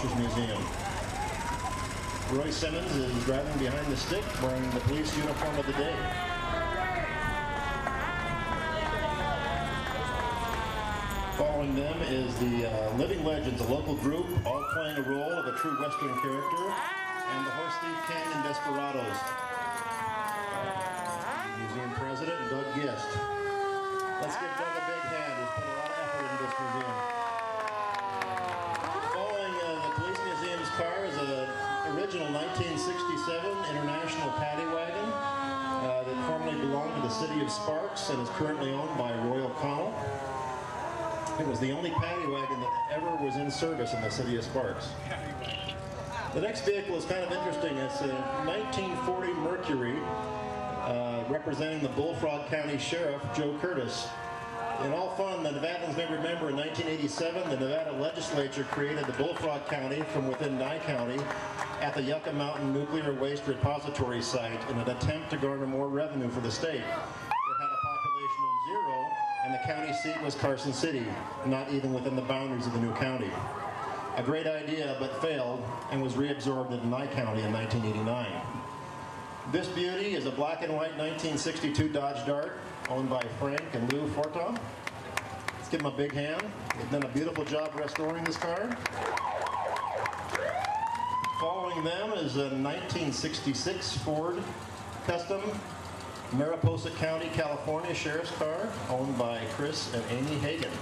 Officers Museum. Roy Simmons is driving behind the stick, wearing the police uniform of the day. Following them is the Living Legends, a local group, all playing a role of a true Western character, and the Horse Thief Canyon Desperados. Museum President Doug Gist. Let's give Doug a big hand. He's put a lot of effort into this museum. Following the Police Museum's car is an original 1967 International Paddy Wagon that formerly belonged to the city of Sparks and is currently owned by Roy O'Connell. It was the only paddy wagon that ever was in service in the city of Sparks. The next vehicle is kind of interesting. It's a 1940 Mercury representing the Bullfrog County Sheriff, Joe Curtis. In all fun, the Nevadans may remember in 1987, the Nevada legislature created the Bullfrog County from within Nye County at the Yucca Mountain Nuclear Waste Repository site in an attempt to garner more revenue for the state. And the county seat was Carson City, not even within the boundaries of the new county. A great idea, but failed and was reabsorbed into Nye County in 1989. This beauty is a black and white 1962 Dodge Dart owned by Frank and Lou Forton. Let's give them a big hand. They've done a beautiful job restoring this car. Following them is a 1966 Ford Custom Mariposa County, California Sheriff's car, owned by Chris and Amy Hagan.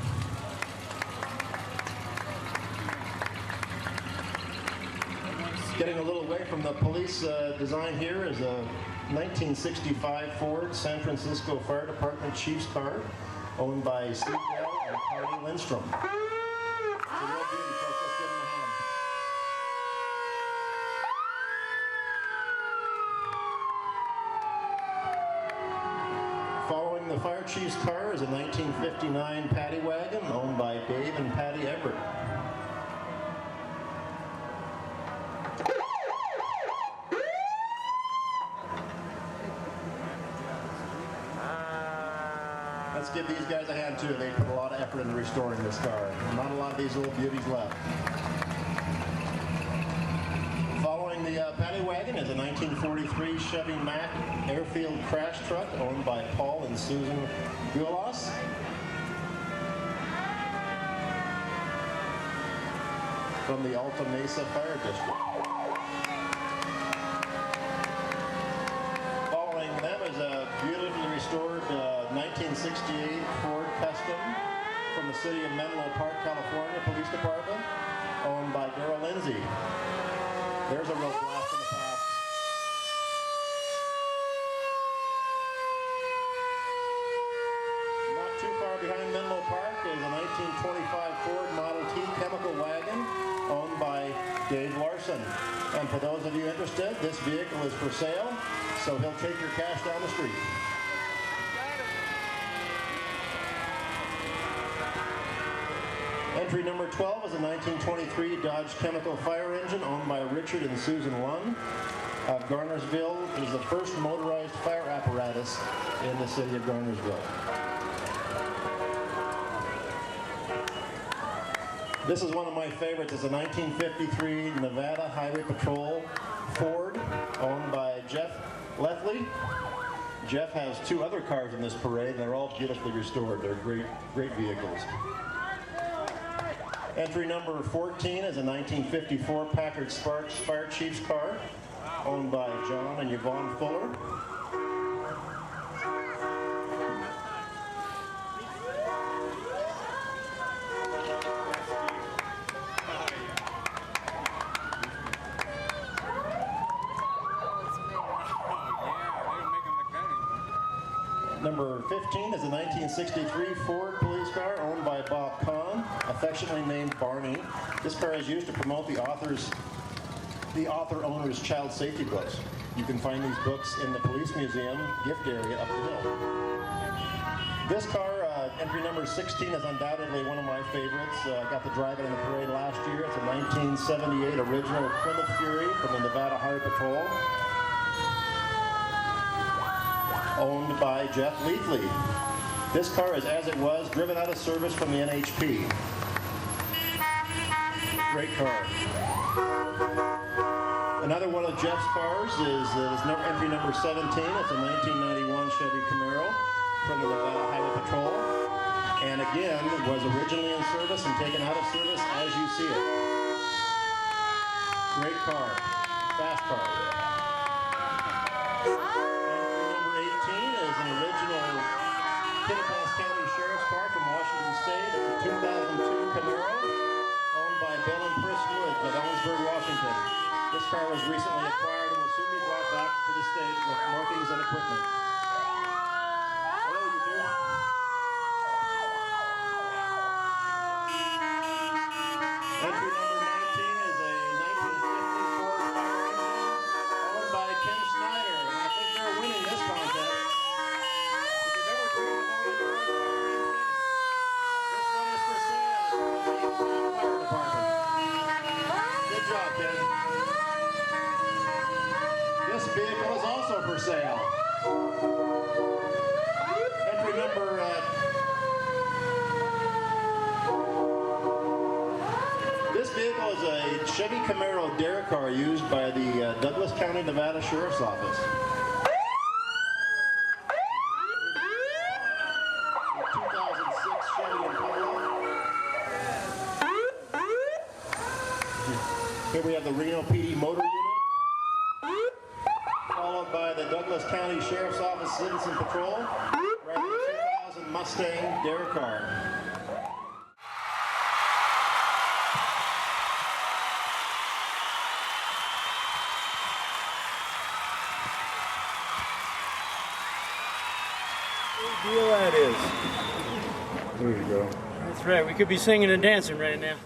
Getting a little away from the police design here is a 1965 Ford San Francisco Fire Department Chief's car, owned by Steve Dell and Carly Lindstrom. It's a real beauty, folks. Let's give them a hand. Following the fire chief's car is a 1959 paddy wagon owned by Dave and Patty Everett. Let's give these guys a hand too. They put a lot of effort into restoring this car. Not a lot of these little beauties left. Following the paddy wagon is a 1943 Chevy Mack Airfield crash truck owned by Paul and Susan Gulas. From the Alta Mesa Fire District. Following them is a beautifully restored 1968 Ford Custom from the city of Menlo Park, California Police Department, owned by Daryl Lindsay. There's a real blast in the past. Not too far behind Menlo Park is a 1925 Ford Model T chemical wagon owned by Dave Larson. And for those of you interested, this vehicle is for sale, so he'll take your cash down the street. Entry number 12 is a 1923 Dodge Chemical Fire Engine owned by Richard and Susan Lund of Garnersville. It is the first motorized fire apparatus in the city of Garnersville. This is one of my favorites. It's a 1953 Nevada Highway Patrol Ford owned by Jeff Leffley. Jeff has two other cars in this parade and they're all beautifully restored. They're great vehicles. Entry number 14 is a 1954 Packard Sparks Fire Chief's car, owned by John and Yvonne Fuller. Number 15 is a 1963 Ford police car owned by Bob Kahn, affectionately named Barney. This car is used to promote the author-owner's child safety books. You can find these books in the Police Museum gift area up the hill. This car, entry number 16, is undoubtedly one of my favorites. I got to drive it in the parade last year. It's a 1978 original Plymouth Fury from the Nevada Highway Patrol, owned by Jeff Leafley. This car is as it was, driven out of service from the NHP. Great car. Another one of Jeff's cars is entry number 17. It's a 1991 Chevy Camaro from the Nevada Highway Patrol. And again, was originally in service and taken out of service as you see it. Great car. Fast car. Entry number 18 is an original Pinnapass County Sheriff's car from Washington State. It's a 2002 Camaro owned by Bill and Chris Woods of Ellensburg, Washington. This car was recently acquired and will soon be brought back to the state with markings and equipment. Hello, you two. Entry number 19 is a 1950 Ford fire engine owned by Ken Snyder, and I think they're winning this contest. If you've ever dreamed of owning your own fire engine, this one is for sale from the Comstock Fire Department. Good job, Ken. This vehicle is also for sale. Entry number this vehicle is a Chevy Camaro Dare car used by the Douglas County, Nevada Sheriff's Office. The 2006 Chevy Impala. Here we have the Reno PD motor unit, followed by the Douglas County Sheriff's Office Citizen Patrol, right in the 2000 Mustang Dare car. What deal that is. There you go. That's right. We could be singing and dancing right now.